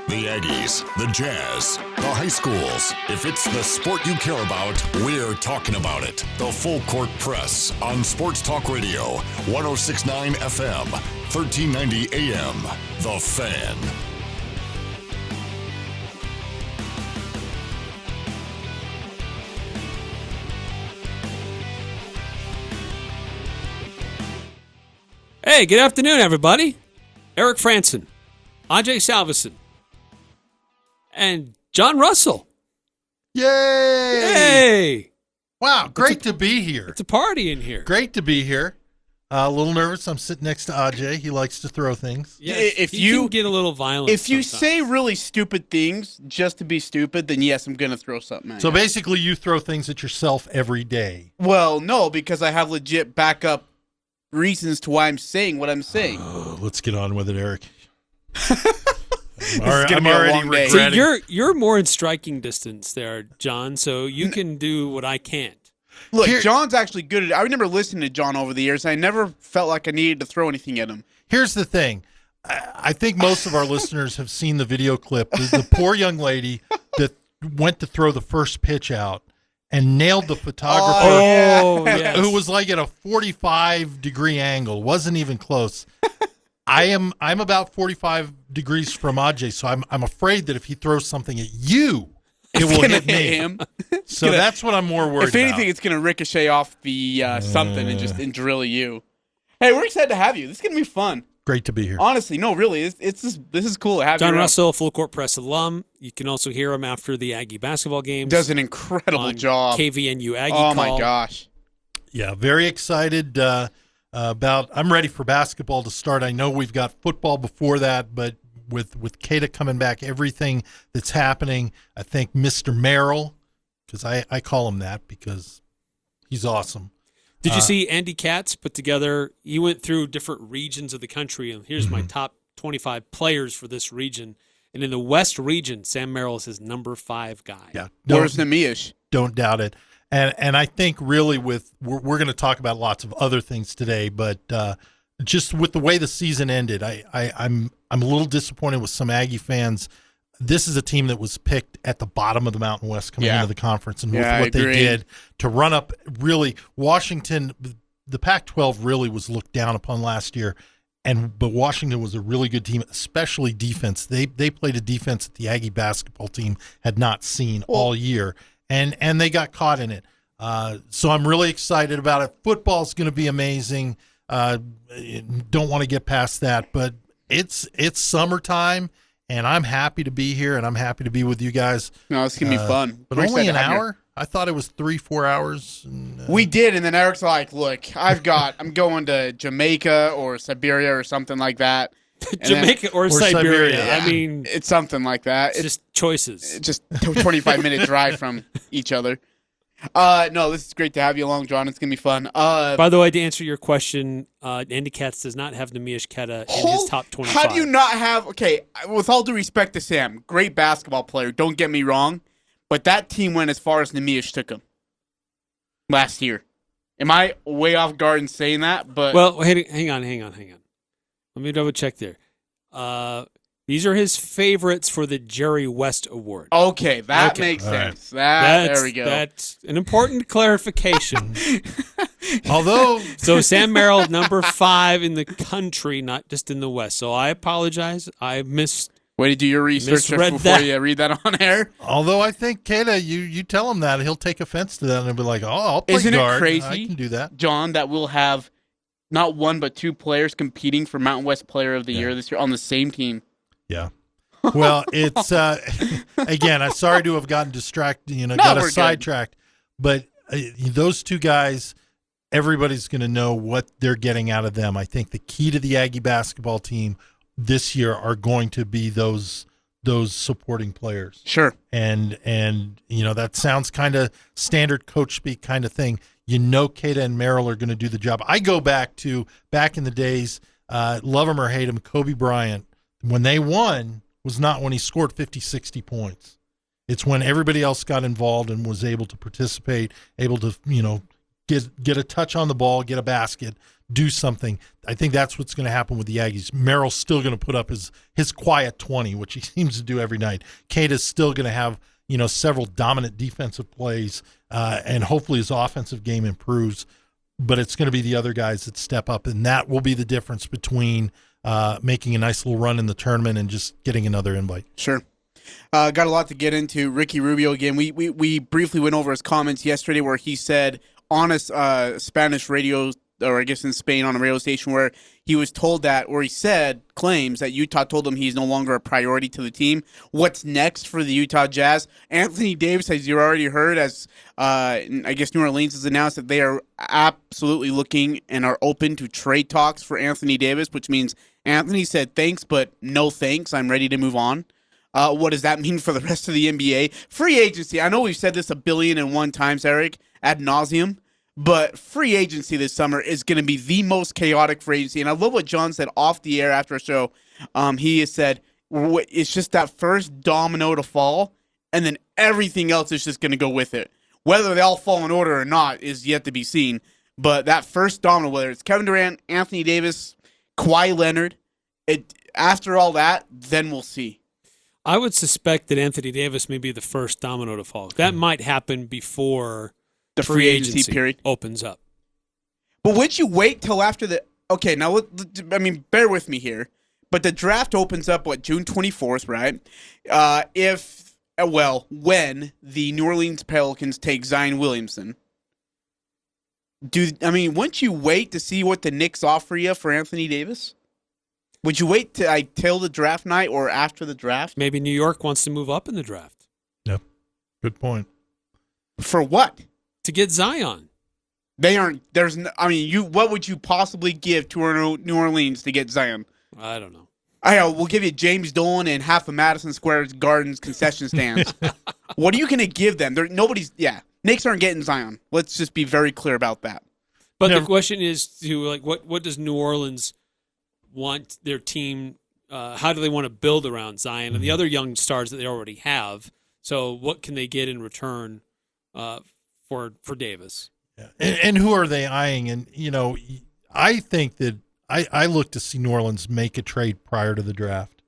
The Aggies, the Jazz, the high schools. If it's the sport you care about, we're talking about it. The Full Court Press on Sports Talk Radio, 106.9 FM, 1390 AM. The Fan. Hey, good afternoon, everybody. Eric Frandsen, Ajay Salvesen, and Jon Russell. Yay! Hey! Wow, great to be here. It's a party in here. Great to be here. A little nervous. I'm sitting next to Ajay. He likes to throw things. Yes, if he you can get a little violent If you sometimes. say really stupid things just to be stupid, then yes, I'm going to throw something at So you. basically, you throw things at yourself every day. Well, no, because I have legit backup reasons to why I'm saying what I'm saying. Oh, let's get on with it, Eric. is gonna be a already long day. See, regretting. you're more in striking distance there, John, so you can do what I can't. Look, Here- John's actually good at it. I remember listening to John over the years, and I never felt like I needed to throw anything at him. Here's the thing. I think most of our listeners have seen the video clip. The poor young lady that went to throw the first pitch out and nailed the photographer. Oh, yes. Who was like at a 45-degree angle, wasn't even close. I'm about 45 degrees from Ajay, so I'm afraid that if he throws something at you, it will hit me. him. So that's what I'm more worried If anything, about. it's going to ricochet off the something and drill you. Hey, we're excited to have you. This is going to be fun. Great to be here. Honestly, no, really, this is cool to have Jon you around. Russell, Full Court Press alum. You can also hear him after the Aggie basketball games. Does an incredible on job. KVNU Aggie Oh Call. my gosh. Yeah, very excited about. I'm ready for basketball to start. I know we've got football before that, but with Kata coming back, everything that's happening, I think Mr. Merrill, because I call him that because he's awesome. Did you see Andy Katz put together? He went through different regions of the country, and here's my top 25 players for this region. And in the West region, Sam Merrill is his number 5 guy. Yeah, Where's Namish? don't doubt it. And I think really we're going to talk about lots of other things today, but just with the way the season ended, I'm a little disappointed with some Aggie fans. This is a team that was picked at the bottom of the Mountain West coming into the conference, and with Yeah, I what they agree. did to run up, really, Washington, the Pac-12 really was looked down upon last year, but Washington was a really good team, especially defense. They played a defense that the Aggie basketball team had not seen all year, and they got caught in it. So I'm really excited about it. Football's going to be amazing. Don't want to get past that, but it's summertime. And I'm happy to be here, and I'm happy to be with you guys. No, it's going to be fun. But We're only excited an to have you. hour? I thought it was 3-4 hours. And, We did, and then Eric's like, look, I'm going to Jamaica or Siberia or something like that. And Jamaica or Siberia. Siberia. I mean, it's something like that. it's just choices. It's just a 25-minute drive from each other. No, this is great to have you along, John. It's going to be fun. By the way, to answer your question, Andy Katz does not have Namish Keta in his top 25. How do you not have... Okay, with all due respect to Sam, great basketball player, don't get me wrong, but that team went as far as Namish took him last year. Am I way off guard in saying that? But Well, hang on. Let me double check there. These are his favorites for the Jerry West Award. okay, that Okay. makes All right. sense. There we go. That's an important clarification. although, So Sam Merrill, number 5 in the country, not just in the West. So I apologize. I missed. Way to do your research Misread before that. you read that on air. I think, Kata, you tell him that, he'll take offense to that and he'll be like, I'll play Isn't it guard. crazy? I can do that. John, that we'll have not one but 2 players competing for Mountain West Player of the Year this year on the same team. Yeah. Well, it's again. I'm sorry to have gotten distracted. we're Got good. us sidetracked. But those 2 guys, everybody's going to know what they're getting out of them. I think the key to the Aggie basketball team this year are going to be those supporting players. Sure. And that sounds kind of standard coach speak kind of thing. Kata and Merrill are going to do the job. I go back in the days, love him or hate him, Kobe Bryant. When they won was not when he scored 50, 60 points. It's when everybody else got involved and was able to participate, able to, get a touch on the ball, get a basket, do something. I think that's what's going to happen with the Aggies. Merrill's still going to put up his quiet 20, which he seems to do every night. Cada's still going to have several dominant defensive plays, and hopefully his offensive game improves. But it's going to be the other guys that step up, and that will be the difference between making a nice little run in the tournament and just getting another invite. Sure. Got a lot to get into. Ricky Rubio again. We briefly went over his comments yesterday where he said on a Spanish radio, or I guess in Spain on a radio station, where he was told that, or he claims that Utah told him he's no longer a priority to the team. What's next for the Utah Jazz? Anthony Davis, as you already heard, I guess New Orleans has announced that they are absolutely looking and are open to trade talks for Anthony Davis, which means Anthony said thanks, but no thanks. I'm ready to move on. What does that mean for the rest of the NBA? Free agency. I know we've said this 1,000,000,001 times, Eric, ad nauseum. But free agency this summer is going to be the most chaotic free agency. And I love what John said off the air after a show. He has said it's just that first domino to fall, and then everything else is just going to go with it. Whether they all fall in order or not is yet to be seen. But that first domino, whether it's Kevin Durant, Anthony Davis, Kawhi Leonard, after all that, then we'll see. I would suspect that Anthony Davis may be the first domino to fall. That might happen before the free agency period opens up. But would you wait till after the... Okay, now, bear with me here. But the draft opens up, June 24th, right? When the New Orleans Pelicans take Zion Williamson. Wouldn't you wait to see what the Knicks offer you for Anthony Davis? Would you wait till the draft night or after the draft? Maybe New York wants to move up in the draft. Yeah, good point. For what? To get Zion. They aren't. What would you possibly give to New Orleans to get Zion? I don't know. We'll give you James Dolan and half of Madison Square Garden's concession stands. What are you going to give them? Knicks aren't getting Zion. Let's just be very clear about that. But the question is, what does New Orleans want their team? How do they want to build around Zion and the other young stars that they already have? So what can they get in return for Davis? Yeah. And who are they eyeing? And, I think that I look to see New Orleans make a trade prior to the draft.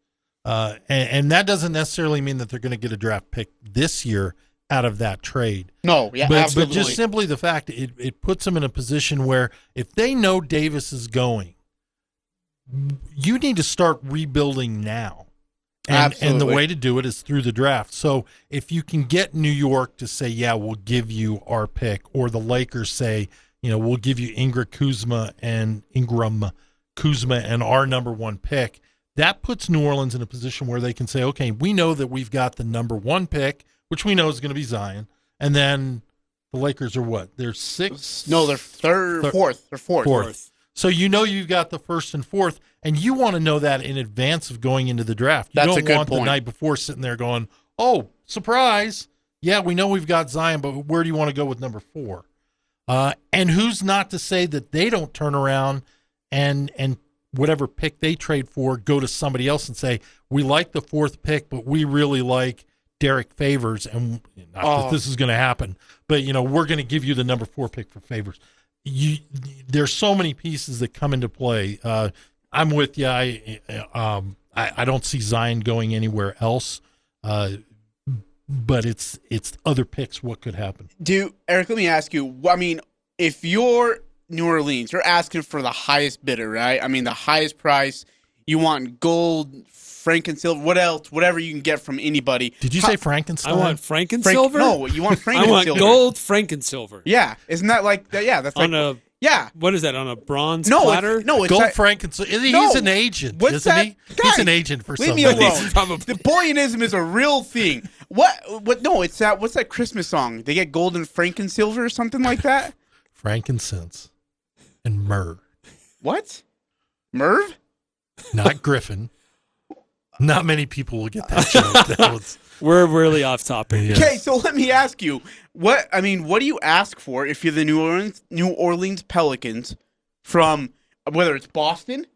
And that doesn't necessarily mean that they're going to get a draft pick this year out of that trade. No, yeah, absolutely. But just simply the fact it puts them in a position where if they know Davis is going, you need to start rebuilding now. And the way to do it is through the draft. So if you can get New York to say, yeah, we'll give you our pick, or the Lakers say, we'll give you Ingram Kuzma and our number one pick, that puts New Orleans in a position where they can say, okay, we know that we've got the number one pick, which we know is going to be Zion. And then the Lakers are what? They're sixth? No, they're fourth. They're fourth. So you've got the first and fourth, and you want to know that in advance of going into the draft. You That's don't a good want point. The night before sitting there going, oh, surprise. Yeah, we know we've got Zion, but where do you want to go with number 4? And who's not to say that they don't turn around and whatever pick they trade for, go to somebody else and say, we like the 4th pick, but we really like Derek Favors, and not that this is going to happen, but, we're going to give you the number 4 pick for Favors. There's so many pieces that come into play. I'm with you. I don't see Zion going anywhere else, but it's other picks. What could happen? Eric, let me ask you. If you're New Orleans, you're asking for the highest bidder, right? The highest price. You want gold, Frankensilver, what else? Whatever you can get from anybody. Did you say Frankenstein? I want Frankensilver? No, you want Frankensilver. I want gold Frankensilver. Yeah. Isn't that like that? Yeah, that's like what is that, on a bronze platter? It's gold Frankensilver. He's an agent, isn't he? He's an agent for something. Leave me alone. The bullianism is a real thing. What no, it's that what's that Christmas song? They get gold and Frankensilver or something like that? Frankincense and myrrh. What? Merv? Not Griffin. Not many people will get that joke. We're really off topic. Yes. Okay, so let me ask you, what do you ask for if you're the New Orleans Pelicans from whether it's Boston,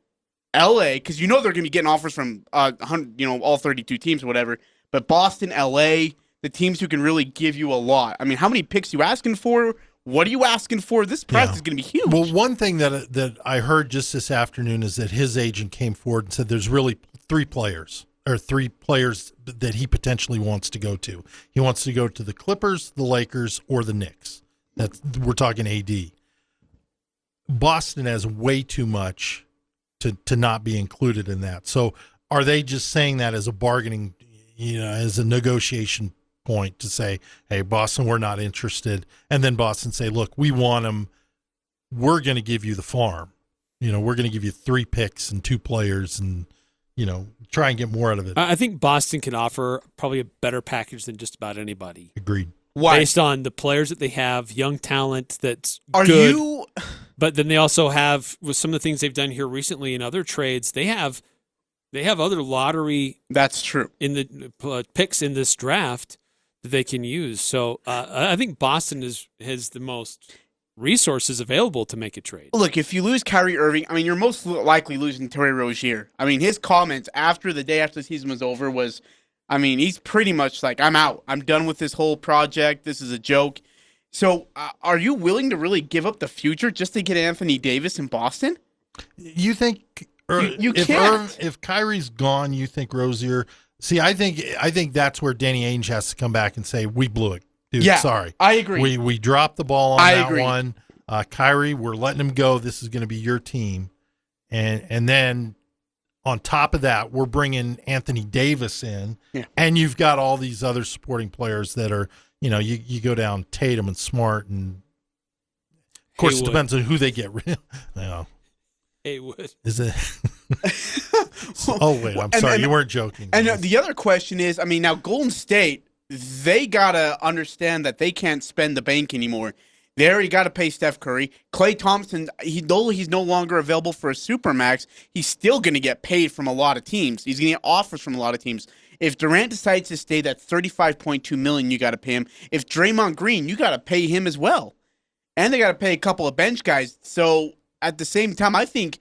LA, because they're going to be getting offers from all 32 teams or whatever, but Boston, LA, the teams who can really give you a lot. How many picks you asking for? what are you asking for? This price is going to be huge. Well, one thing that I heard just this afternoon is that his agent came forward and said there's really three players that he potentially wants to go to. He wants to go to the Clippers, the Lakers, or the Knicks. We're talking AD. Boston has way too much to not be included in that. So are they just saying that as a bargaining, as a negotiation point to say, hey, Boston, we're not interested. And then Boston say, look, we want him. We're going to give you the farm. We're going to give you 3 picks and 2 players and, try and get more out of it. I think Boston can offer probably a better package than just about anybody. Agreed. Why? Based on the players that they have, young talent that's Are good. you? But then they also have, with some of the things they've done here recently in other trades, they have other lottery. That's true. In the picks in this draft that they can use. So I think Boston has the most resources available to make a trade. Look, if you lose Kyrie Irving, you're most likely losing Terry Rozier. His comments after the day after the season was over was, he's pretty much like, I'm out. I'm done with this whole project. This is a joke. So are you willing to really give up the future just to get Anthony Davis in Boston? You think you can't. If Kyrie's gone, you think Rozier? See, I think that's where Danny Ainge has to come back and say, we blew it. Dude, yeah, sorry. I agree. We dropped the ball on that agree. one. Kyrie, we're letting him go. This is going to be your team. And then on top of that, we're bringing Anthony Davis in. Yeah. And you've got all these other supporting players that are, you go down Tatum and Smart. And, of course, Haywood. It depends on who they get rid of. Haywood. Is it? Oh, wait. I'm sorry. You weren't joking. And the other question is, now Golden State, they got to understand that they can't spend the bank anymore. They already got to pay Steph Curry. Klay Thompson, though he's no longer available for a Supermax, he's still going to get paid from a lot of teams. He's going to get offers from a lot of teams. If Durant decides to stay, that $35.2 million, you got to pay him. If Draymond Green, you got to pay him as well. And they got to pay a couple of bench guys. So at the same time, I think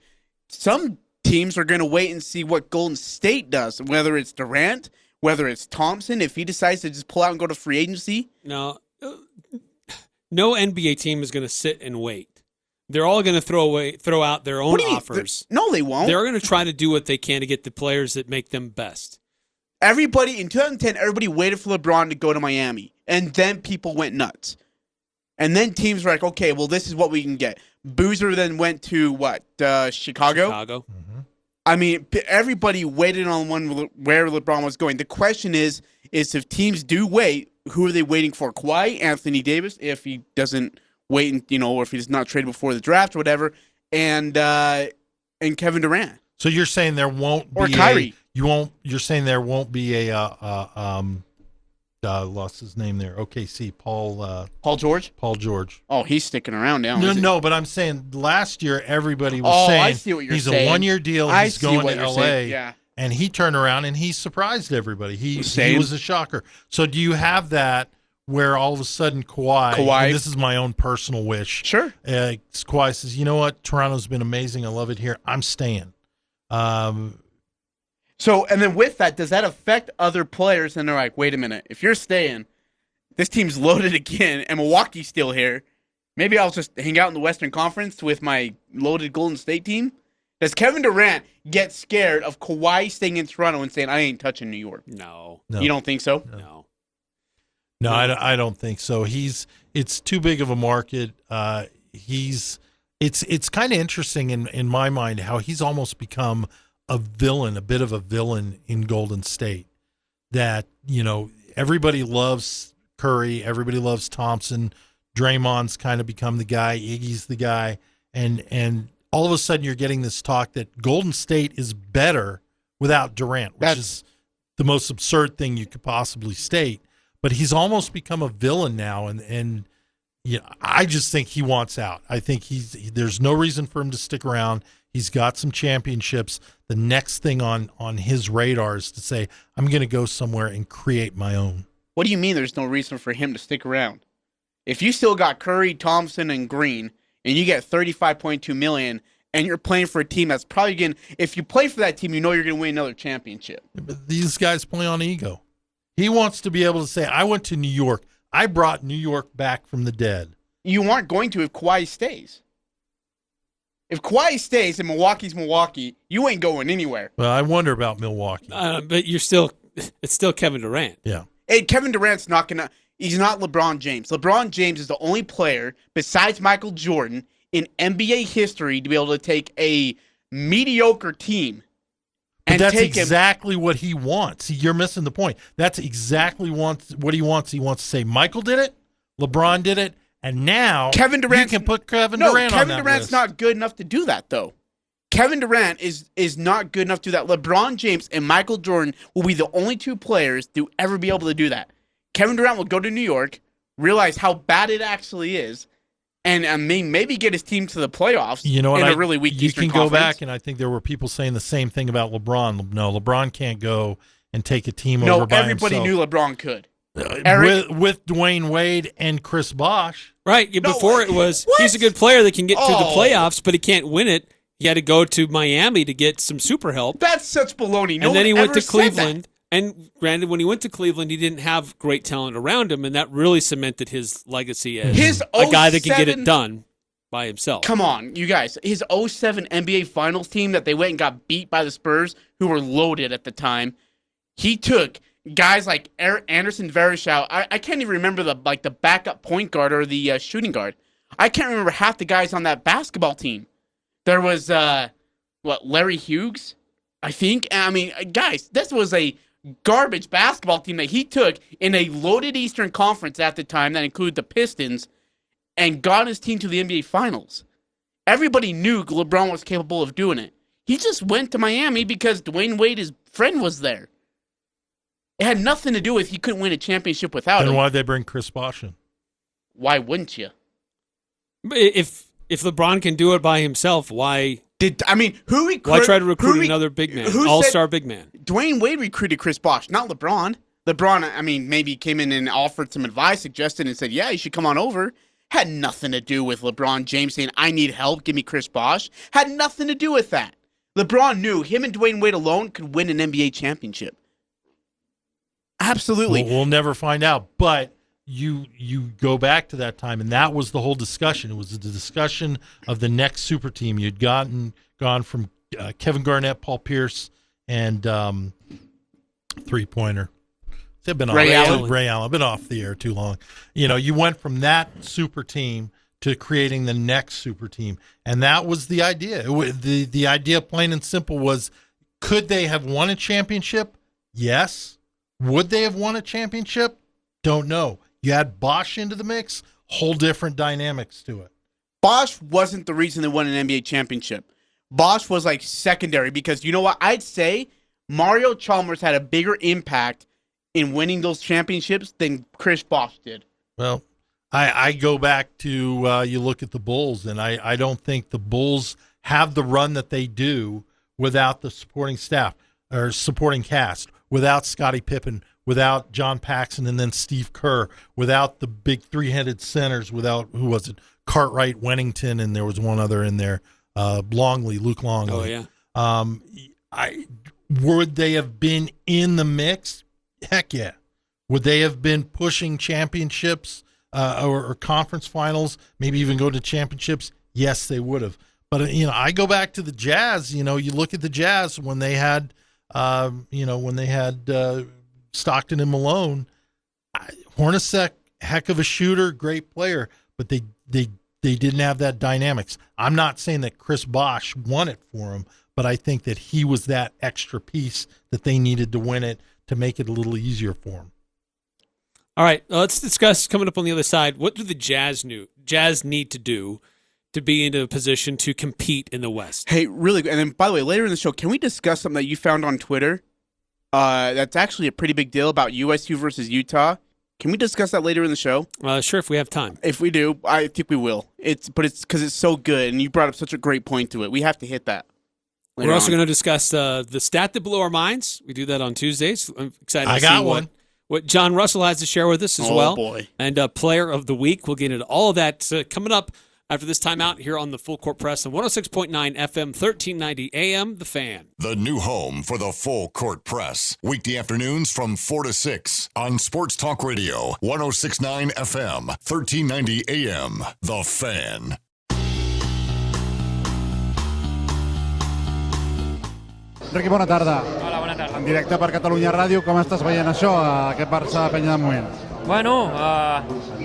some teams are going to wait and see what Golden State does, whether it's Durant, whether it's Thompson, if he decides to just pull out and go to free agency. No NBA team is going to sit and wait. They're all going to throw out their own offers. No, they won't. They're going to try to do what they can to get the players that make them best. Everybody in 2010, everybody waited for LeBron to go to Miami, and then people went nuts. And then teams were like, okay, well, this is what we can get. Boozer then went to what? Chicago? Mm-hmm. Everybody waited on where LeBron was going. The question is if teams do wait, who are they waiting for? Kawhi, Anthony Davis, if he doesn't wait, or if he's not traded before the draft or whatever, and Kevin Durant. So you're saying there won't be Kyrie. You're saying there won't be lost his name there. OKC, Paul George? Paul George. Oh, he's sticking around now. No, but I'm saying last year everybody was saying I see what you're he's saying. a 1-year deal. He's going to LA. Saying. Yeah. And he turned around and he surprised everybody. He Same. was a shocker. So do you have that where all of a sudden Kawhi, and this is my own personal wish. Sure. Kawhi says, you know what? Toronto's been amazing. I love it here. I'm staying. So, and then with that, does that affect other players? And they're like, wait a minute. If you're staying, this team's loaded again, and Milwaukee's still here. Maybe I'll just hang out in the Western Conference with my loaded Golden State team. Does Kevin Durant get scared of Kawhi staying in Toronto and saying, I ain't touching New York? No. You don't think so? No. I don't think so. It's too big of a market. It's kind of interesting in my mind how he's almost become a bit of a villain in Golden State. That, everybody loves Curry, everybody loves Thompson. Draymond's kind of become the guy, Iggy's the guy, and all of a sudden you're getting this talk that Golden State is better without Durant, which is the most absurd thing you could possibly state. But he's almost become a villain now, and I just think he wants out. I think there's no reason for him to stick around. He's got some championships. The next thing on his radar is to say, I'm going to go somewhere and create my own. What do you mean there's no reason for him to stick around? If you still got Curry, Thompson, and Green, and you get $35.2 million, and you're playing for a team that's probably going to, if you play for that team, you know you're going to win another championship. But these guys play on ego. He wants to be able to say, I went to New York. I brought New York back from the dead. You aren't going to if Kawhi stays. If Kawhi stays and Milwaukee's Milwaukee, you ain't going anywhere. Well, I wonder about Milwaukee. But it's still Kevin Durant. Yeah. Hey, Kevin Durant's not going to – he's not LeBron James. LeBron James is the only player besides Michael Jordan in NBA history to be able to take a mediocre team But that's exactly what he wants. See, you're missing the point. That's exactly what he wants. He wants to say Michael did it, LeBron did it, and now Kevin Durant can put Kevin Durant on that Durant's list. not good enough to do that, though. Kevin Durant is not good enough to do that. LeBron James and Michael Jordan will be the only two players to ever be able to do that. Kevin Durant will go to New York, realize how bad it actually is, and maybe get his team to the playoffs in a really weak Eastern Conference. You can go back, and I think there were people saying the same thing about LeBron. No, LeBron can't go and take a team over by himself. No, everybody knew LeBron could. With Dwayne Wade and Chris Bosh. Right. Before it was, he's a good player that can get through the playoffs, but he can't win it. He had to go to Miami to get some super help. That's such baloney. And then he went to Cleveland. And granted, when he went to Cleveland, he didn't have great talent around him, and that really cemented his legacy as a guy that can get it done by himself. Come on, you guys. His 2007 NBA Finals team that they went and got beat by the Spurs, who were loaded at the time, he took guys like Anderson Varejao. I can't even remember the backup point guard or the shooting guard. I can't remember half the guys on that basketball team. There was, Larry Hughes, I think. I mean, guys, this was a garbage basketball team that he took in a loaded Eastern Conference at the time that included the Pistons and got his team to the NBA Finals. Everybody knew LeBron was capable of doing it. He just went to Miami because Dwayne Wade, his friend, was there. It had nothing to do with he couldn't win a championship without him. And why'd they bring Chris Bosh in? Why wouldn't you? If LeBron can do it by himself, why why try to recruit another big man, all-star big man? Dwayne Wade recruited Chris Bosh, not LeBron. LeBron, maybe came in and offered some advice, suggested, and said, yeah, you should come on over. Had nothing to do with LeBron James saying, I need help, give me Chris Bosh. Had nothing to do with that. LeBron knew him and Dwayne Wade alone could win an NBA championship. Absolutely. We'll never find out, but you go back to that time, and that was the whole discussion. It was the discussion of the next super team. You'd gone from Kevin Garnett, Paul Pierce, and three-pointer. They've been Ray Allen. Ray Allen. Been off the air too long. You went from that super team to creating the next super team, and that was the idea. The idea, plain and simple, was could they have won a championship? Yes. Would they have won a championship? Don't know. You add Bosh into the mix, whole different dynamics to it. Bosh wasn't the reason they won an NBA championship. Bosh was secondary because you know what? I'd say Mario Chalmers had a bigger impact in winning those championships than Chris Bosh did. Well, I go back to you look at the Bulls, and I don't think the Bulls have the run that they do without the supporting staff or supporting cast, without Scottie Pippen, without John Paxson and then Steve Kerr, without the big three-headed centers, without, who was it, Cartwright, Wennington, and there was one other in there, Luke Longley. Oh, yeah. Would they have been in the mix? Heck yeah. Would they have been pushing championships or conference finals, maybe even go to championships? Yes, they would have. But, I go back to the Jazz. You look at the Jazz when they had, Stockton and Malone. Hornacek, heck of a shooter, great player, but they didn't have that dynamics. I'm not saying that Chris Bosh won it for him, but I think that he was that extra piece that they needed to win it to make it a little easier for him. All right, let's discuss coming up on the other side. What do the Jazz need to do to be in a position to compete in the West? Hey, really, and then by the way, later in the show, can we discuss something that you found on Twitter? That's actually a pretty big deal about USU versus Utah. Can we discuss that later in the show? Sure, if we have time. If we do, I think we will. It's because it's so good, and you brought up such a great point to it. We have to hit that. We're also going to discuss the stat that blew our minds. We do that on Tuesdays. I'm excited to see what Jon Russell has to share with us as well. Oh, boy. And Player of the Week. We'll get into all of that coming up after this timeout here on the Full Court Press on 106.9 FM, 1390 AM, The Fan. The new home for the Full Court Press. Weekday afternoons from 4 to 6 on Sports Talk Radio, 106.9 FM, 1390 AM, The Fan. Riqui, bona tarda. Hola, bona tarda. En directe per Catalunya Ràdio, com estàs veient això, aquest Barça-Penya de Moment? Bueno,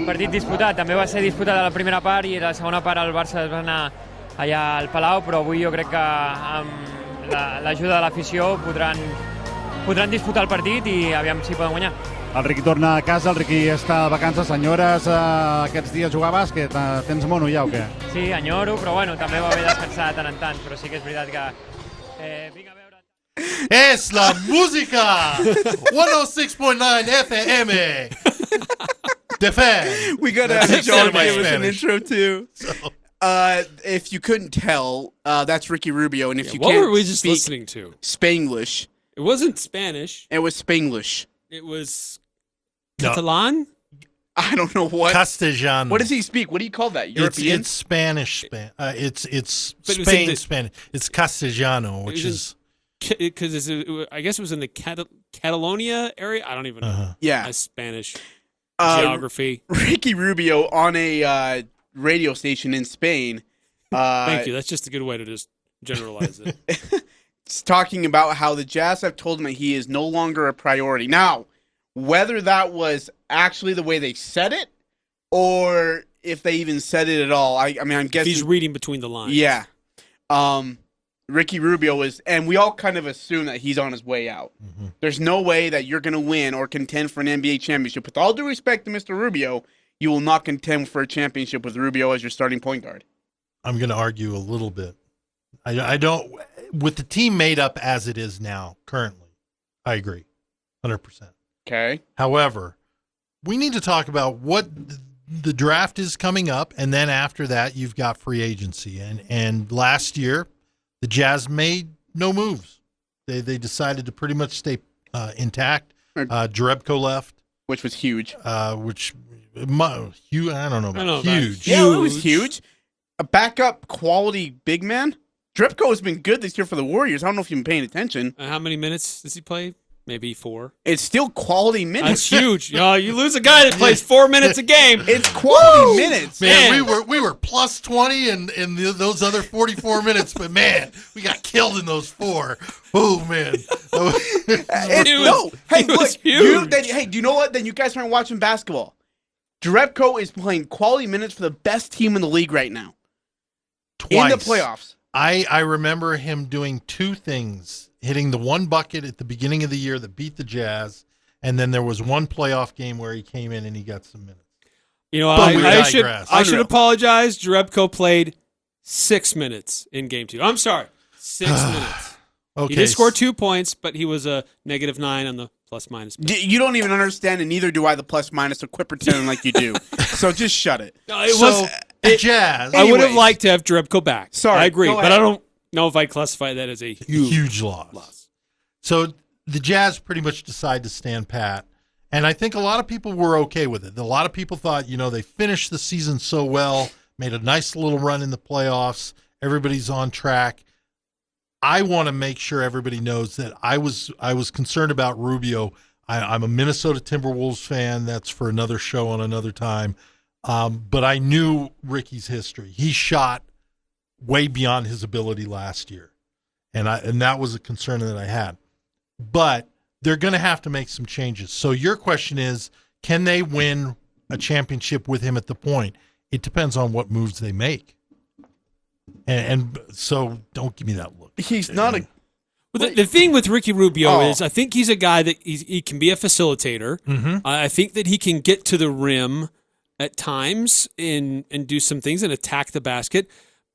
partit disputat. També va ser disputat a la primera part i a la segona part el Barça es va anar allà al Palau, però avui jo crec que amb l'ajuda de l'afició podran disputar el partit i aviam si poden guanyar. El Riqui torna a casa, el Riqui està de vacances. Senyores, aquests dies jugar a bàsquet, tens mono ja o què? Sí, enyoro, però bueno, també va bé descansar de tant en tant, però sí que és veritat que vinc a veure... Es la música! 106.9 FM! The Fan! We got to That's have John my give us an Spanish. intro, too. If you couldn't tell, that's Ricky Rubio. And if you What can't were we just speak listening to? Spanglish, It wasn't Spanish. it was Spanglish. It was No. Catalan? I don't know what. Castellano. What does he speak? What do you call that? European? It's Spanish. It's But it was in Spain the- Spanish. It's Castellano, which was in- is Because I guess it was in the Catalonia area. I don't even know. Yeah. That's Spanish Uh, geography. Ricky Rubio on a radio station in Spain. Thank you. That's just a good way to just generalize it. It's talking about how the Jazz have told him that he is no longer a priority. Now, whether that was actually the way they said it or if they even said it at all, I mean, I'm guessing. He's reading between the lines. Yeah. Ricky Rubio is, and we all kind of assume that he's on his way out. Mm-hmm. There's no way that you're going to win or contend for an NBA championship. With all due respect to Mr. Rubio, you will not contend for a championship with Rubio as your starting point guard. I'm going to argue a little bit. I don't, with the team made up as it is now, currently, I agree, 100%. Okay. However, we need to talk about what the draft is coming up, and then after that, you've got free agency. And last year, the Jazz made no moves. They decided to pretty much stay intact. Jerebko left, Which was huge. which huge. I don't know about huge. Yeah, it was huge. A backup quality big man. Dripko has been good this year for the Warriors. I don't know if you've been paying attention. How many minutes does he play? Maybe 4. It's still quality minutes. That's huge. You lose a guy that plays 4 minutes a game. It's quality minutes. Man, we were plus 20 in those other 44 minutes, but man, we got killed in those 4. Oh man. Hey, look. huge. Do you know what? Then you guys aren't watching basketball. Jerebko is playing quality minutes for the best team in the league right now. Twice. In the playoffs. I remember him doing 2 things, hitting the one bucket at the beginning of the year that beat the Jazz, and then there was one playoff game where he came in and he got some minutes. I should Unreal. apologize. Jerebko played 6 minutes in game 2. I'm sorry. 6 minutes. Okay. He did score 2 points, but he was a -9 on the plus-minus. You don't even understand, and neither do I, the plus minus, so quit pretending like you do. So just shut it. No, it was the Jazz. I would have Anyways. liked to have Jerebko back. Sorry, I agree, go but ahead. I don't know if I'd classify that as a huge loss. So the Jazz pretty much decided to stand pat, and I think a lot of people were okay with it. A lot of people thought, they finished the season so well, made a nice little run in the playoffs, everybody's on track. I want to make sure everybody knows that I was concerned about Rubio. I'm a Minnesota Timberwolves fan. That's for another show on another time. But I knew Ricky's history. He shot way beyond his ability last year, and that was a concern that I had. But they're going to have to make some changes. So your question is, can they win a championship with him at the point? It depends on what moves they make. And so don't give me that look. He's not a... Well, the thing with Ricky Rubio Oh. is I think he's a guy that he can be a facilitator. Mm-hmm. I think that he can get to the rim at times and do some things and attack the basket,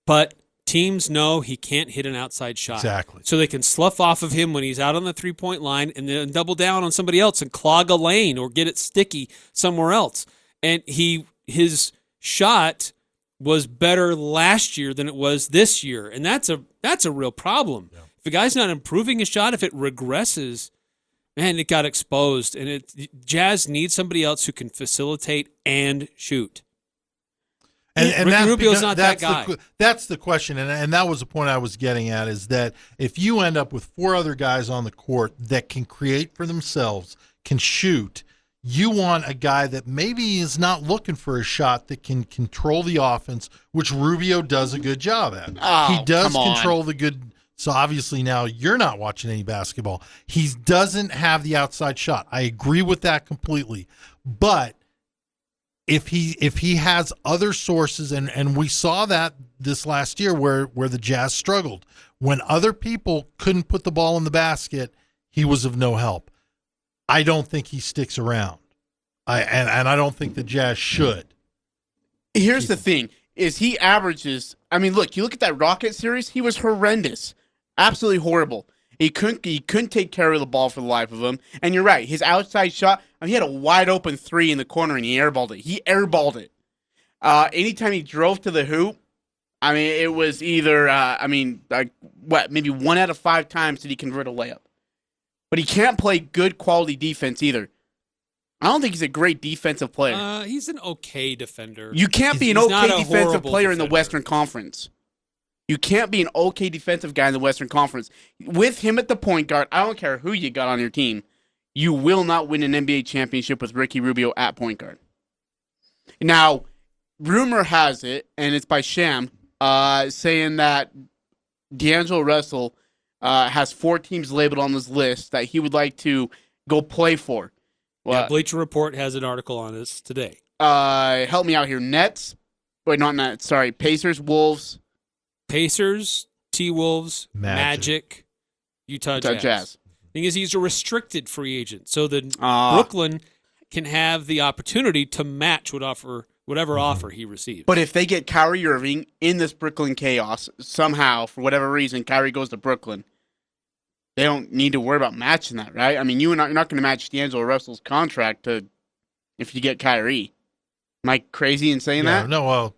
but teams know he can't hit an outside shot. Exactly. So they can slough off of him when he's out on the three-point line and then double down on somebody else and clog a lane or get it sticky somewhere else. And his shot was better last year than it was this year, and that's a real problem. Yeah. If a guy's not improving his shot, if it regresses, man, it got exposed. And Jazz needs somebody else who can facilitate and shoot. And Ricky Rubio's not that guy. That's the question, and that was the point I was getting at, is that if you end up with 4 other guys on the court that can create for themselves, can shoot, you want a guy that maybe is not looking for a shot that can control the offense, which Rubio does a good job at. He does control the good. So obviously now you're not watching any basketball. He doesn't have the outside shot. I agree with that completely. But if he has other sources, and we saw that this last year where the Jazz struggled. When other people couldn't put the ball in the basket, he was of no help. I don't think he sticks around. And I don't think the Jazz should. Here's the thing, is he averages, I mean, look, you look at that Rocket series, he was horrendous. Absolutely horrible. He couldn't take care of the ball for the life of him. And you're right, his outside shot, I mean, he had a wide open 3 in the corner and he airballed it. Anytime he drove to the hoop, I mean, it was either, maybe 1 out of 5 times did he convert a layup. But he can't play good quality defense either. I don't think he's a great defensive player. He's an okay defender. You can't be an okay defensive player in the Western Conference. You can't be an okay defensive guy in the Western Conference. With him at the point guard, I don't care who you got on your team, you will not win an NBA championship with Ricky Rubio at point guard. Now, rumor has it, and it's by Sham, saying that D'Angelo Russell has 4 teams labeled on this list that he would like to go play for. Well, Bleacher Report has an article on this today. Help me out here. Pacers, Wolves. Pacers, T-Wolves, Magic, Utah Jazz. Thing is, he's a restricted free agent, so that Brooklyn can have the opportunity to match whatever offer he receives. But if they get Kyrie Irving in this Brooklyn chaos, somehow, for whatever reason, Kyrie goes to Brooklyn, they don't need to worry about matching that, right? I mean, you're not going to match D'Angelo Russell's contract if you get Kyrie. Am I crazy in saying that? No, well,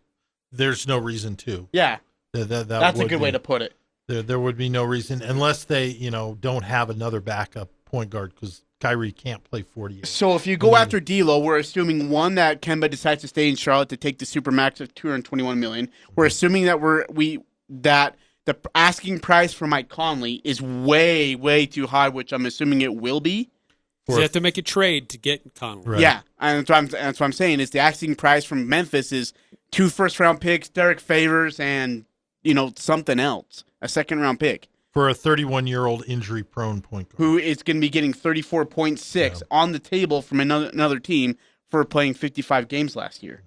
there's no reason to. Yeah. That's a good way to put it. There would be no reason unless they, don't have another backup point guard, because Kyrie can't play 48. So if you go after D'Lo, we're assuming one that Kemba decides to stay in Charlotte to take the supermax of $221 million. We're assuming that that the asking price for Mike Conley is way, way too high, which I'm assuming it will be. So you have to make a trade to get Conley. Right. Yeah, and that's what I'm saying is the asking price from Memphis is 2 first-round picks, Derek Favors, and something else, a second-round pick. For a 31-year-old injury-prone point guard. Who is going to be getting 34.6 on the table from another team for playing 55 games last year.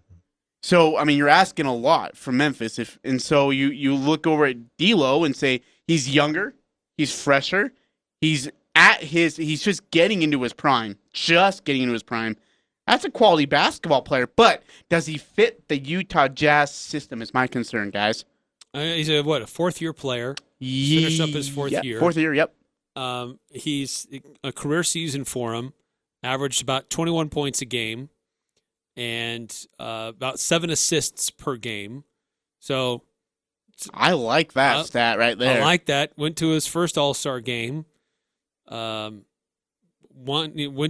So, I mean, you're asking a lot from Memphis. So you look over at D'Lo and say he's younger, he's fresher, he's just getting into his prime. That's a quality basketball player, but does he fit the Utah Jazz system is my concern, guys. He's a 4th-year player. Finished up his 4th year. 4th year, yep. He's a career season for him, averaged about 21 points a game and about 7 assists per game. So I like that stat right there. I like that. Went to his first All-Star game. Went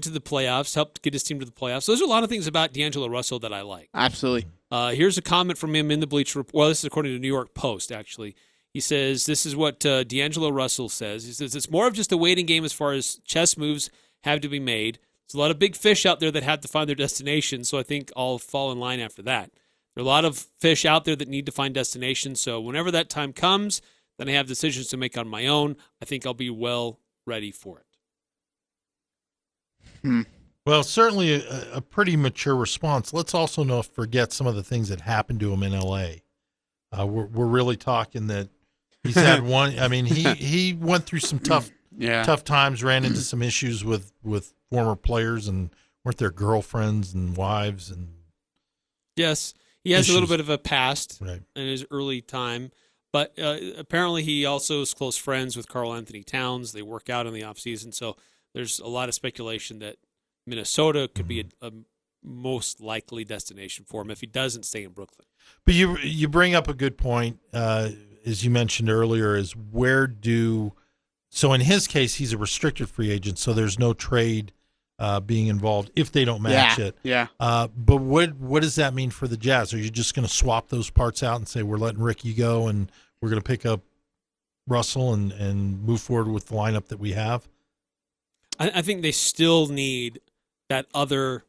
to the playoffs, helped get his team to the playoffs. So there's a lot of things about D'Angelo Russell that I like. Absolutely. Here's a comment from him in the Bleacher Report. Well, this is according to New York Post, actually. He says, this is what D'Angelo Russell says. He says, it's more of just a waiting game as far as chess moves have to be made. There's a lot of big fish out there that have to find their destination, so I think I'll fall in line after that. There are a lot of fish out there that need to find destinations, so whenever that time comes, then I have decisions to make on my own. I think I'll be well ready for it. Well, certainly a pretty mature response. Let's also not forget some of the things that happened to him in L.A. We're really talking that he's had one. I mean, he went through some tough times, ran into some issues with former players, and weren't there girlfriends and wives and yes, he has a little bit of a past in his early time. But apparently he also is close friends with Karl Anthony Towns. They work out in the offseason, so there's a lot of speculation that Minnesota could be a most likely destination for him if he doesn't stay in Brooklyn. But you bring up a good point, as you mentioned earlier, is so in his case, he's a restricted free agent, so there's no trade being involved if they don't match it. Yeah. But what does that mean for the Jazz? Are you just going to swap those parts out and say we're letting Ricky go and we're going to pick up Russell and move forward with the lineup that we have? I think they still need that other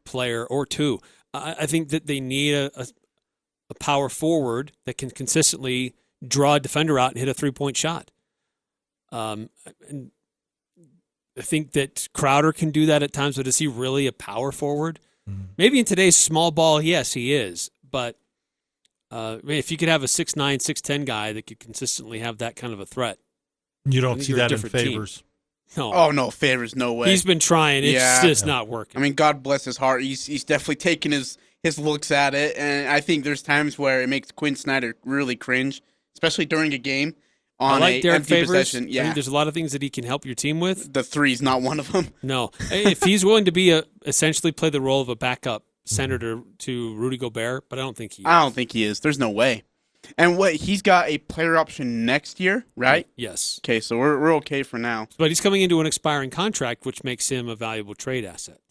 player or two. I think that they need a power forward that can consistently draw a defender out and hit a 3-point shot. And I think that Crowder can do that at times, but is he really a power forward? Mm-hmm. Maybe in today's small ball, yes, he is. But if you could have a 6'9", 6'10" guy that could consistently have that kind of a threat. You don't see that in Favors. No. Oh, no, Favors, no way. He's been trying. It's just not working. I mean, God bless his heart. He's definitely taken his looks at it, and I think there's times where it makes Quinn Snyder really cringe, especially during a game on an empty possession. Yeah. I think there's a lot of things that he can help your team with. The three's not one of them. No. If he's willing to be essentially play the role of a backup center to Rudy Gobert, but I don't think he is. I don't think he is. There's no way. And he's got a player option next year, right? Yes. Okay, so we're okay for now. But he's coming into an expiring contract, which makes him a valuable trade asset.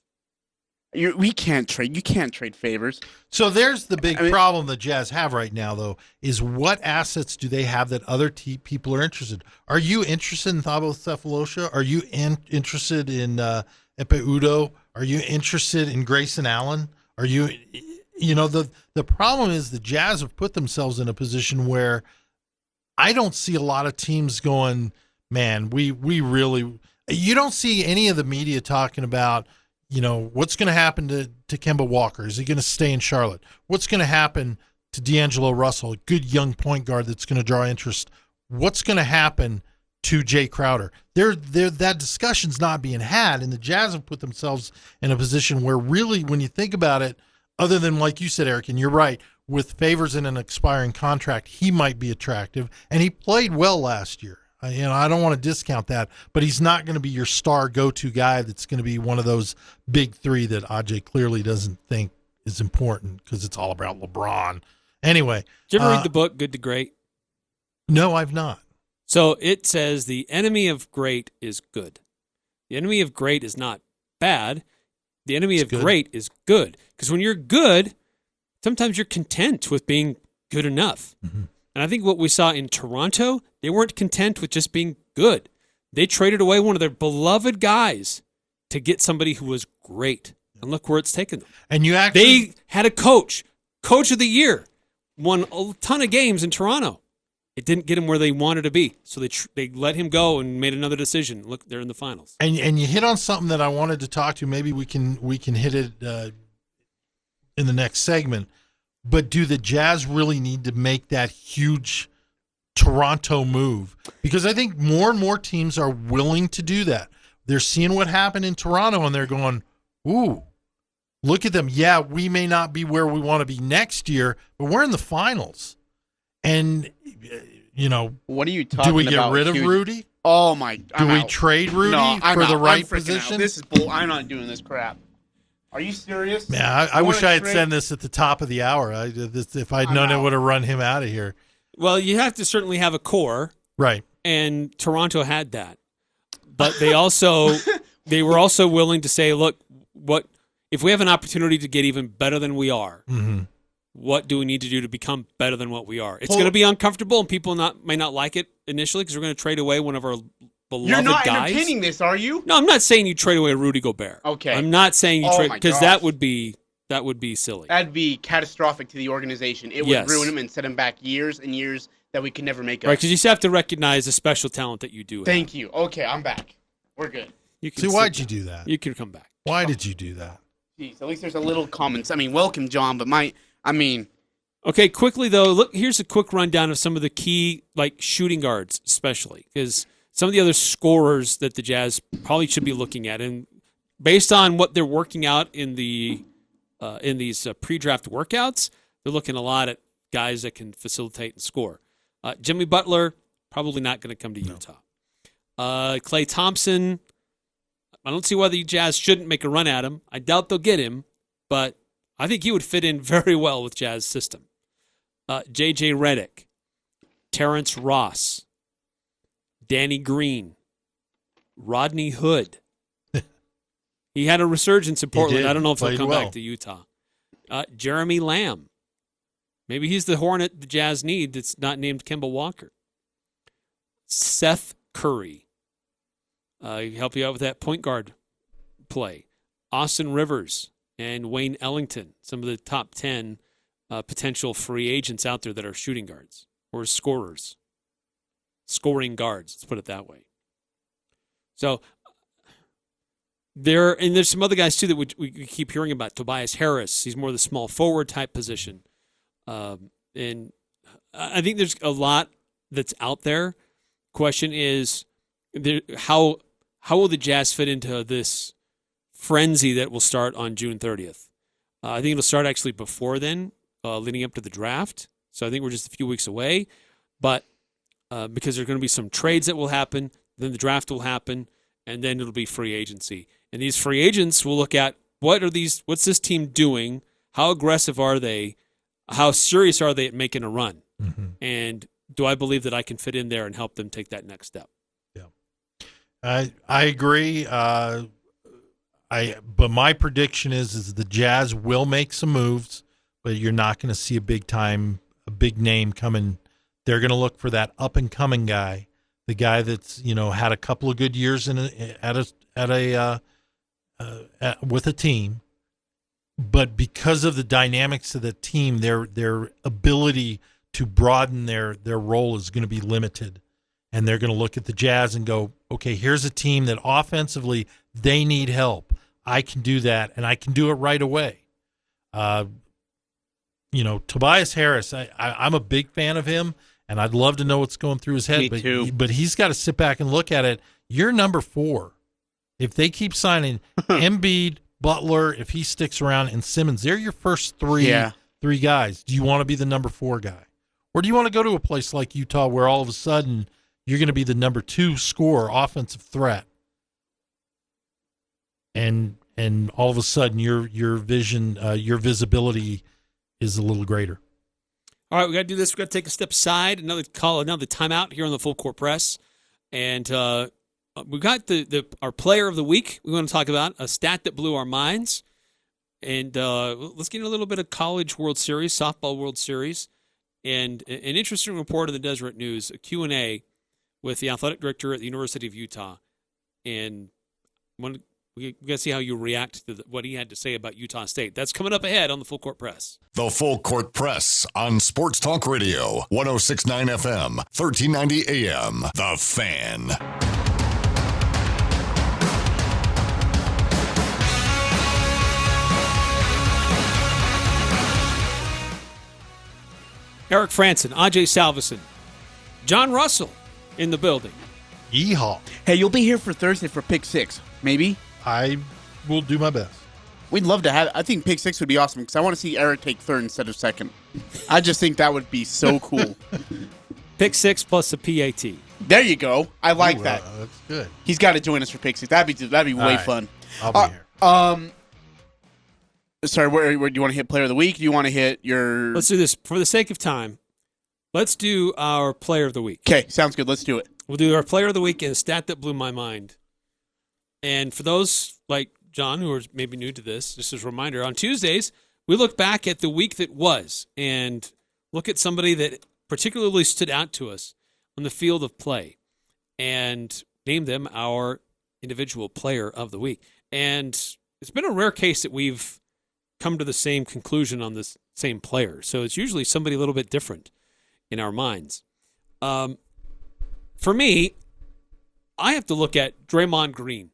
We can't trade. You can't trade Favors. So there's the big problem the Jazz have right now, though, is what assets do they have that other people are interested? Are you interested in Thabo Cephalosha? Are you interested in Epe Udo? Are you interested in Grayson Allen? Are you? The problem is the Jazz have put themselves in a position where I don't see a lot of teams going, man, we really – you don't see any of the media talking about, what's going to happen to Kemba Walker? Is he going to stay in Charlotte? What's going to happen to D'Angelo Russell, a good young point guard that's going to draw interest? What's going to happen to Jay Crowder? That discussion's not being had, and the Jazz have put themselves in a position where really, when you think about it, other than, like you said, Eric, and you're right, with Favors in an expiring contract, he might be attractive, and he played well last year. I don't want to discount that, but he's not going to be your star go-to guy that's going to be one of those big three that Ajay clearly doesn't think is important because it's all about LeBron. Anyway. Did you ever read the book, Good to Great? No, I've not. So it says the enemy of great is good. The enemy of great is not bad. The enemy of great is good. Because when you're good, sometimes you're content with being good enough. Mm-hmm. And I think what we saw in Toronto, they weren't content with just being good. They traded away one of their beloved guys to get somebody who was great. And look where it's taken them. And they had a coach of the year, won a ton of games in Toronto. It didn't get him where they wanted to be, so they let him go and made another decision. Look, they're in the finals. And you hit on something that I wanted to talk to. Maybe we can hit it in the next segment. But do the Jazz really need to make that huge Toronto move? Because I think more and more teams are willing to do that. They're seeing what happened in Toronto, and they're going, ooh, look at them. Yeah, we may not be where we want to be next year, but we're in the finals. And, what are you talking about? Do we get rid of Rudy? Oh, my. Do we trade Rudy for the right position? Out. This is bull. I'm not doing this crap. Are you serious? Man, I wish I had said this at the top of the hour. If I'd known it would have run him out of here. Well, you have to certainly have a core. Right. And Toronto had that. But they were also willing to say, look, if we have an opportunity to get even better than we are, mm-hmm. What do we need to do to become better than what we are? It's going to be uncomfortable, and people may not like it initially because we're going to trade away one of our beloved guys. You're not entertaining this, are you? No, I'm not saying you trade away Rudy Gobert. Okay. I'm not saying you trade because that would be silly. That'd be catastrophic to the organization. It would ruin him and set him back years and years that we could never make up. Right, because you have to recognize the special talent that you do have. Thank you. Okay, I'm back. We're good. Why'd you do that? You can come back. Why did you do that? Jeez, at least there's a little common sense. I mean, welcome, John, but Okay, quickly though, look, here's a quick rundown of some of the key shooting guards, especially because some of the other scorers that the Jazz probably should be looking at, and based on what they're working out in these pre-draft workouts, they're looking a lot at guys that can facilitate and score. Jimmy Butler probably not going to come to Utah. Klay Thompson, I don't see why the Jazz shouldn't make a run at him. I doubt they'll get him, but I think he would fit in very well with Jazz system. J.J. Redick, Terrence Ross, Danny Green, Rodney Hood, He had a resurgence in Portland. did. I don't know if he'll Played come well. back to Utah. Jeremy Lamb. Maybe he's the Hornet the Jazz need that's not named Kemba Walker. Seth Curry. Help you out with that point guard play. Austin Rivers and Wayne Ellington, some of the top 10 potential free agents out there that are shooting guards or scorers. Scoring guards, let's put it that way. So there's some other guys too that we keep hearing about. Tobias Harris, he's more the small forward type position. And I think there's a lot that's out there. Question is, how will the Jazz fit into this frenzy that will start on June 30th? I think it'll start actually before then, leading up to the draft. So I think we're just a few weeks away. But because there's going to be some trades that will happen, then the draft will happen, and then it'll be free agency. And these free agents will look at what's this team doing? How aggressive are they? How serious are they at making a run? Mm-hmm. And do I believe that I can fit in there and help them take that next step? Yeah, I agree. But my prediction is the Jazz will make some moves, but you're not going to see a big name coming. They're going to look for that up and coming guy, the guy that's had a couple of good years with a team, but because of the dynamics of the team, their ability to broaden their role is going to be limited, and they're going to look at the Jazz and go, okay, here's a team that offensively they need help. I can do that, and I can do it right away. Tobias Harris, I'm a big fan of him, and I'd love to know what's going through his head. Me too. But he's got to sit back and look at it. You're number 4. If they keep signing Embiid, Butler, if he sticks around, and Simmons, they're your first three guys. Do you want to be the number 4 guy? Or do you want to go to a place like Utah where all of a sudden you're going to be the number 2 scorer, offensive threat? And all of a sudden your vision, your visibility is a little greater. All right, we got to do this. We got to take a step aside. Another timeout here on the Full Court Press, and we got our player of the week. We want to talk about a stat that blew our minds, and let's get a little bit of College World Series, Softball World Series, and an interesting report in the Deseret News, a Q&A with the athletic director at the University of Utah, and we got to see how you react to what he had to say about Utah State. That's coming up ahead on the Full Court Press. The Full Court Press on Sports Talk Radio, 106.9 FM, 1390 AM. The Fan. Eric Frandsen, Ajay Salvesen, Jon Russell in the building. Yeehaw. Hey, you'll be here for Thursday for Pick 6, maybe? I will do my best. We'd love to have. I think Pick 6 would be awesome because I want to see Eric take third instead of second. I just think that would be so cool. Pick 6 plus a PAT. There you go. I like that. That's good. He's got to join us for Pick 6. That'd be way right. fun. I'll be here. Sorry, where do you want to hit Player of the Week? Do you want to hit your? Let's do this for the sake of time. Let's do our Player of the Week. Okay, sounds good. Let's do it. We'll do our Player of the Week and a stat that blew my mind. And for those like John who are maybe new to this, just as a reminder, on Tuesdays, we look back at the week that was and look at somebody that particularly stood out to us on the field of play and name them our individual Player of the Week. And it's been a rare case that we've come to the same conclusion on this same player. So it's usually somebody a little bit different in our minds. For me, I have to look at Draymond Green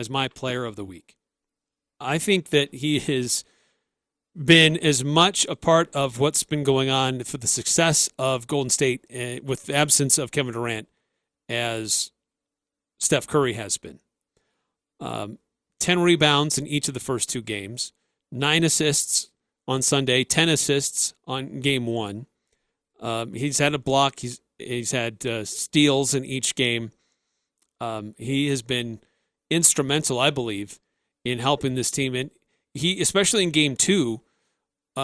as my Player of the Week. I think that he has been as much a part of what's been going on for the success of Golden State with the absence of Kevin Durant as Steph Curry has been. 10 rebounds in each of the first 2 games, 9 assists on Sunday, 10 assists on game 1. He's had a block. He's had steals in each game. He has been instrumental, I believe, in helping this team. And he, especially in game 2,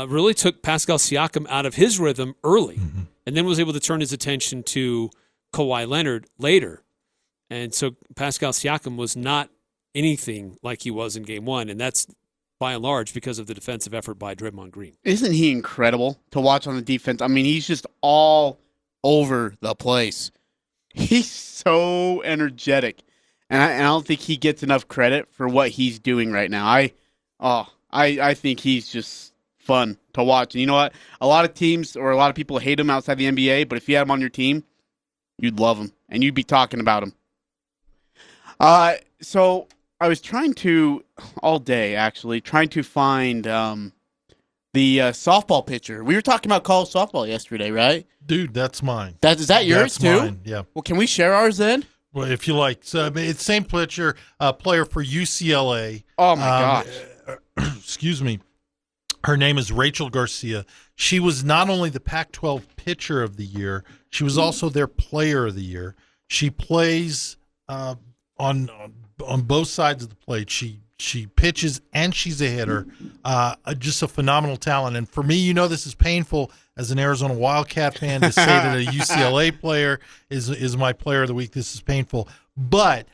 really took Pascal Siakam out of his rhythm early, and then was able to turn his attention to Kawhi Leonard later. And so Pascal Siakam was not anything like he was in Game 1, and that's by and large because of the defensive effort by Draymond Green. Isn't he incredible to watch on the defense? I mean, he's just all over the place. He's so energetic, and I don't think he gets enough credit for what he's doing right now. I think he's just fun to watch. And you know what? A lot of teams or a lot of people hate him outside the NBA, but if you had him on your team, you'd love him, and you'd be talking about him. So I was trying to, all day actually, trying to find the softball pitcher. We were talking about college softball yesterday, right? Dude, that's mine. Is that yours That's too? mine, yeah. Well, can we share ours then? Well, if you like. So, I mean, it's same player for UCLA. Oh, my gosh. Excuse me. Her name is Rachel Garcia. She was not only the Pac-12 Pitcher of the Year, she was also their Player of the Year. She plays on both sides of the plate. She pitches and she's a hitter. Just a phenomenal talent. And for me, this is painful as an Arizona Wildcat fan to say that a UCLA player is my Player of the Week. This is painful. But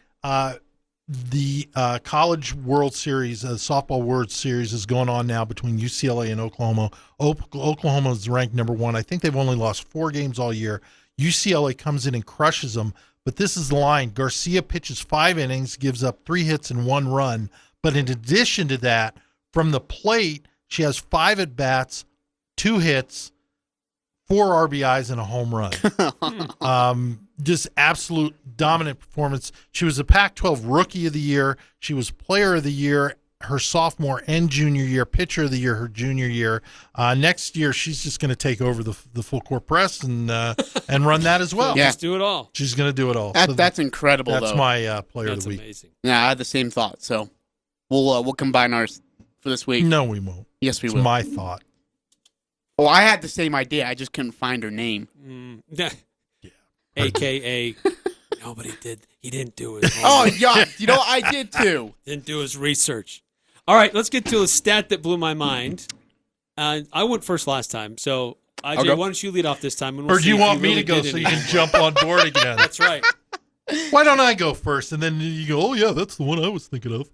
the College World Series, Softball World Series is going on now between UCLA and Oklahoma. Oklahoma is ranked number 1. I think they've only lost 4 games all year. UCLA comes in and crushes them. But this is the line. Garcia pitches 5 innings, gives up 3 hits and 1 run. But in addition to that, from the plate, she has 5 at-bats, 2 hits, 4 RBIs, and a home run. Just absolute dominant performance. She was a Pac-12 Rookie of the Year. She was Player of the Year her sophomore and junior year, Pitcher of the Year her junior year. Next year, she's just going to take over the full court press and run that as well. Yeah. Just do it all. She's going to do it all. That's incredible, that's though. my Player of the Week. That's amazing. Yeah, I had the same thought, so we'll combine ours for this week. No, we won't. Yes, we it's will. my thought. Oh, I had the same idea. I just couldn't find her name. Yeah. AKA, nobody did. He didn't do it. Oh, yeah. I did too. Didn't do his research. All right, let's get to a stat that blew my mind. I went first last time, so Ajay, why don't you lead off this time? And we'll or do you want me to go so you can jump on board again? That's right. Why don't I go first, and then you go, oh, yeah, that's the one I was thinking of.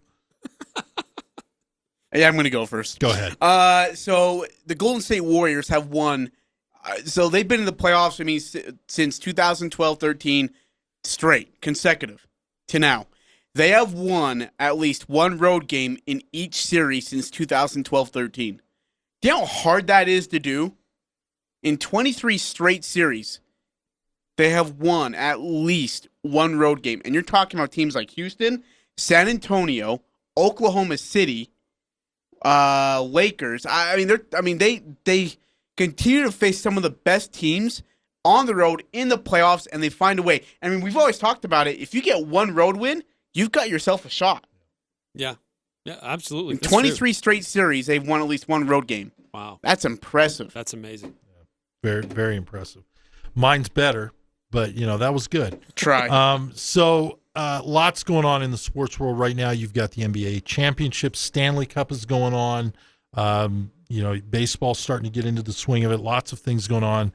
Yeah, I'm going to go first. Go ahead. So the Golden State Warriors have won. So they've been in the playoffs, since 2012-13 straight, consecutive to now. They have won at least one road game in each series since 2012-13. Do you know how hard that is to do? In 23 straight series, they have won at least one road game. And you're talking about teams like Houston, San Antonio, Oklahoma City, Lakers. They continue to face some of the best teams on the road in the playoffs, and they find a way. We've always talked about it. If you get one road win, you've got yourself a shot. Yeah, absolutely. In 23 straight series, they've won at least one road game. Wow. That's impressive. That's amazing. Yeah. Very, very impressive. Mine's better, but, that was good. Try. So lots going on in the sports world right now. You've got the NBA championship. Stanley Cup is going on. Baseball's starting to get into the swing of it. Lots of things going on.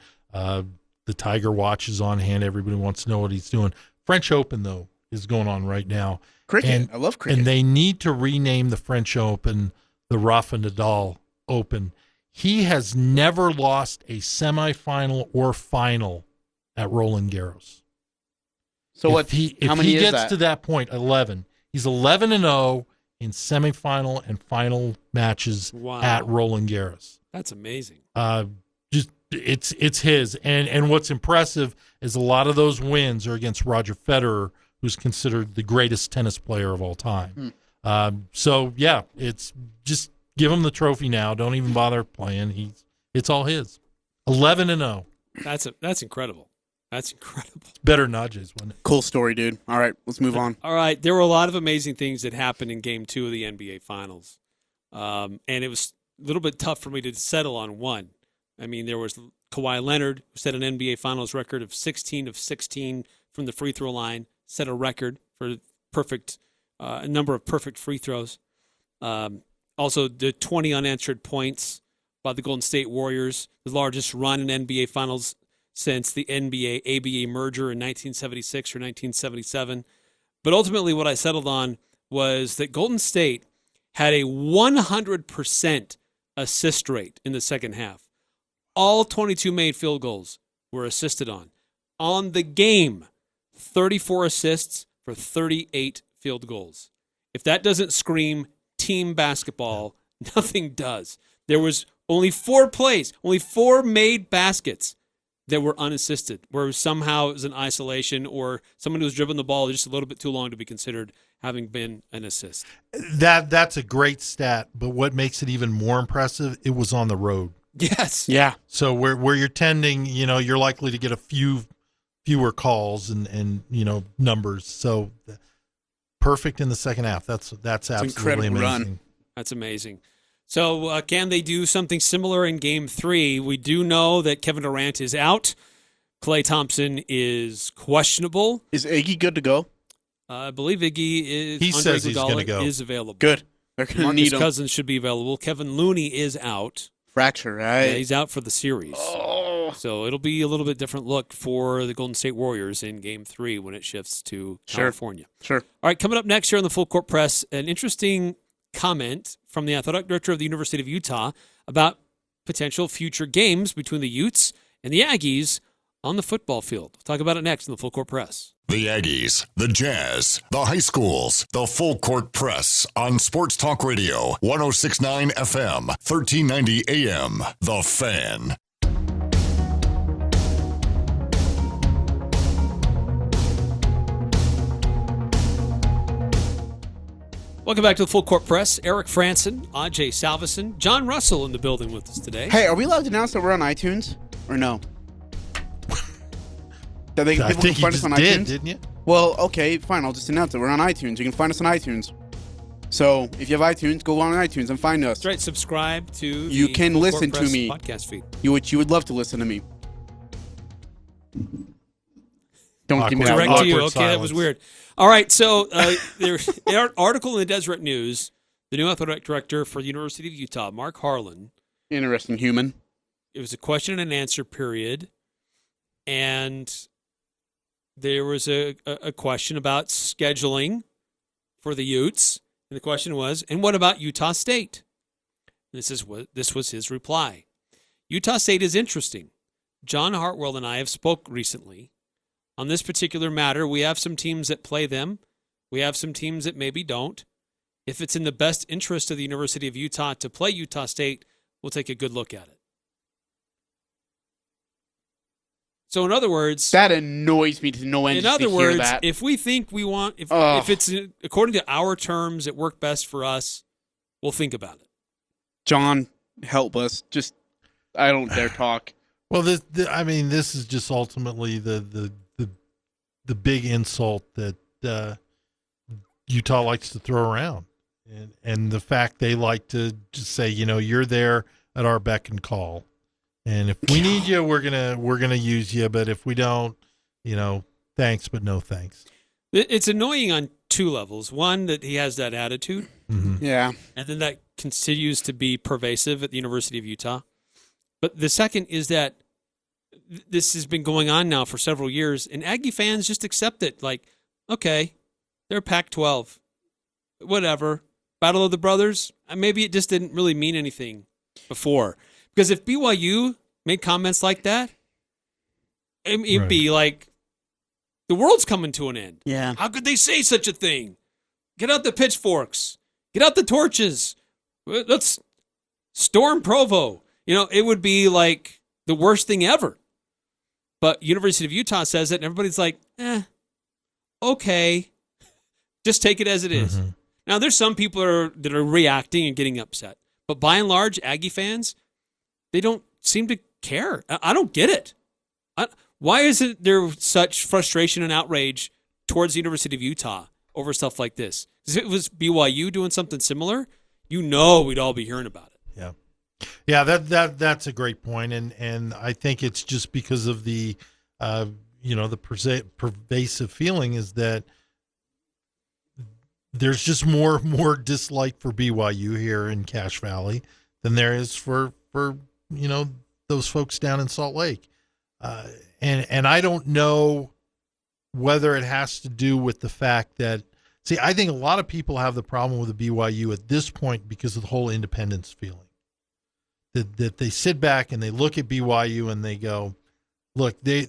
The Tiger Watch is on hand. Everybody wants to know what he's doing. French Open, though, is going on right now. Cricket. I love cricket. And they need to rename the French Open the Rafa Nadal Open. He has never lost a semifinal or final at Roland Garros. So how many he is gets that? to that point, 11. He's 11-0 in semifinal and final matches at Roland Garros. That's amazing. It's his. And what's impressive is a lot of those wins are against Roger Federer, who's considered the greatest tennis player of all time. It's just give him the trophy now. Don't even bother playing. It's all his. 11-0. That's incredible. That's incredible. It's better than Ajay's, wasn't it? Cool story, dude. All right, let's move on. All right, there were a lot of amazing things that happened in Game 2 of the NBA Finals. And it was a little bit tough for me to settle on one. There was Kawhi Leonard, who set an NBA Finals record of 16 of 16 from the free throw line, set a record for a number of perfect free throws. Also, the 20 unanswered points by the Golden State Warriors, the largest run in NBA Finals since the NBA-ABA merger in 1976 or 1977. But ultimately, what I settled on was that Golden State had a 100% assist rate in the second half. All 22 made field goals were assisted on. On the game, 34 assists for 38 field goals. If that doesn't scream team basketball, nothing does. There was only 4 plays, only 4 made baskets that were unassisted, where somehow it was an isolation or someone who was dribbling the ball just a little bit too long to be considered having been an assist. That's a great stat, but what makes it even more impressive, it was on the road. Yes. Yeah. So where you're tending, you're likely to get a fewer calls and numbers. So perfect in the second half. That's absolutely amazing. Run. That's amazing. So can they do something similar in Game 3? We do know that Kevin Durant is out. Klay Thompson is questionable. Is Iggy good to go? I believe Iggy is. He says he's going to go. Is available. Good. They're going to need him. Cousins should be available. Kevin Looney is out. Fracture, right? Yeah, he's out for the series. Oh. So it'll be a little bit different look for the Golden State Warriors in Game 3 when it shifts to California. Sure. All right, coming up next here on the Full Court Press, an interesting comment from the athletic director of the University of Utah about potential future games between the Utes and the Aggies on the football field. We'll talk about it next in the Full Court Press. The Aggies, the Jazz, the high schools, the Full Court Press on Sports Talk Radio, 106.9 FM, 1390 AM. The Fan. Welcome back to the Full Court Press. Eric Frandsen, Ajay Salvesen, Jon Russell in the building with us today. Hey, are we allowed to announce that we're on iTunes or no? I think you just did, didn't you? Well, okay, fine. I'll just announce it. We're on iTunes. You can find us on iTunes. So if you have iTunes, go on iTunes and find us. That's right. Subscribe to you the can Full listen Court Press to me. Podcast feed. You would love to listen to me. Don't give me that direct to you. Okay, silence. that was weird. All right, so there's an article in the Deseret News. The new athletic director for the University of Utah, Mark Harlan. Interesting human. It was a question and answer period, and there was a question about scheduling for the Utes, and the question was, and what about Utah State? And this was his reply. Utah State is interesting. John Hartwell and I have spoke recently. On this particular matter, we have some teams that play them. We have some teams that maybe don't. If it's in the best interest of the University of Utah to play Utah State, we'll take a good look at it. So in other words, that annoys me to no end. In other words, if we think we want, if it's according to our terms that work best for us, we'll think about it. John, help us. Just, I don't dare talk. Well, this is just ultimately the big insult that Utah likes to throw around, and the fact they like to just say, you're there at our beck and call. And if we need you, we're gonna use you. But if we don't, thanks, but no thanks. It's annoying on two levels. One, that he has that attitude. Mm-hmm. Yeah. And then that continues to be pervasive at the University of Utah. But the second is that this has been going on now for several years, and Aggie fans just accept it. Like, okay, they're Pac-12. Whatever. Battle of the Brothers. Maybe it just didn't really mean anything before. Because if BYU made comments like that, it'd be like, the world's coming to an end. Yeah. How could they say such a thing? Get out the pitchforks. Get out the torches. Let's storm Provo. It would be like the worst thing ever. But University of Utah says it, and everybody's like, okay. Just take it as it is. Mm-hmm. Now, there's some people that are reacting and getting upset. But by and large, Aggie fans, they don't seem to care. I don't get it. Why isn't there such frustration and outrage towards the University of Utah over stuff like this? If it was BYU doing something similar, we'd all be hearing about it. Yeah, that's a great point, and I think it's just because of the the pervasive feeling is that there's just more dislike for BYU here in Cache Valley than there is for those folks down in Salt Lake, and I don't know whether it has to do with the fact that See, I think a lot of people have the problem with the BYU at this point because of the whole independence feeling. That they sit back and they look at BYU and they go, look, they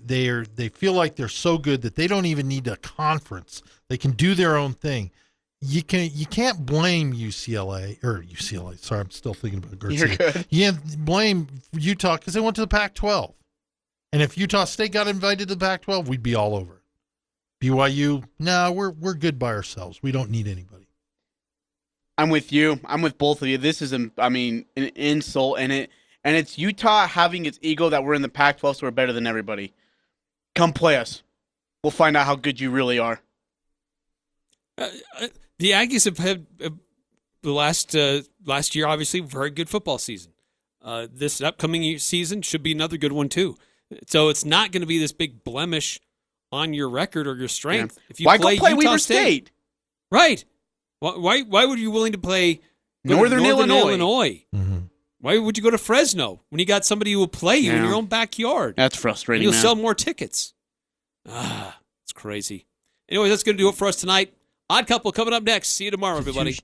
feel like they're so good that they don't even need a conference. They can do their own thing. You can't blame UCLA. Sorry, I'm still thinking about Garcia. You're good. You can't blame Utah because they went to the Pac-12. And if Utah State got invited to the Pac-12, we'd be all over it. BYU, no, we're good by ourselves. We don't need anybody. I'm with you. I'm with both of you. This is, an insult, and it's Utah having its ego that we're in the Pac-12, so we're better than everybody. Come play us. We'll find out how good you really are. The Aggies have had the last year, obviously, very good football season. This upcoming season should be another good one too. So it's not going to be this big blemish on your record or your strength. Yeah. If you Why play go play Utah Weber State? Right. Why would you be willing to play Northern Illinois? Mm-hmm. Why would you go to Fresno when you got somebody who will play you in your own backyard? That's frustrating. And you'll sell more tickets. It's crazy. Anyway, that's going to do it for us tonight. Odd Couple coming up next. See you tomorrow, everybody.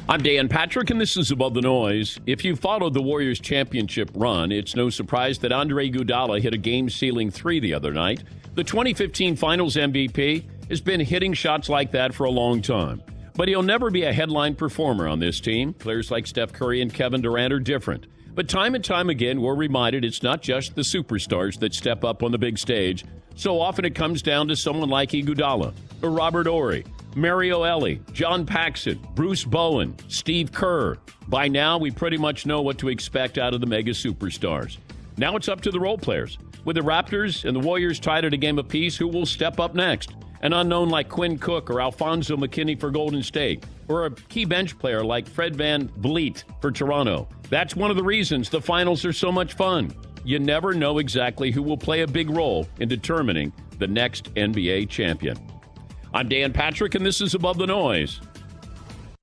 I'm Dan Patrick, and this is Above the Noise. If you followed the Warriors' championship run, it's no surprise that Andre Iguodala hit a game-sealing 3 the other night. The 2015 Finals MVP has been hitting shots like that for a long time. But he'll never be a headline performer on this team. Players like Steph Curry and Kevin Durant are different. But time and time again, we're reminded it's not just the superstars that step up on the big stage. So often it comes down to someone like Iguodala, or Robert Horry, Mario Elie, John Paxson, Bruce Bowen, Steve Kerr. By now, we pretty much know what to expect out of the mega superstars. Now it's up to the role players. With the Raptors and the Warriors tied at a game apiece, who will step up next? An unknown like Quinn Cook or Alfonso McKinney for Golden State, or a key bench player like Fred Van Vliet for Toronto. That's one of the reasons the finals are so much fun. You never know exactly who will play a big role in determining the next NBA champion. I'm Dan Patrick, and this is Above the Noise.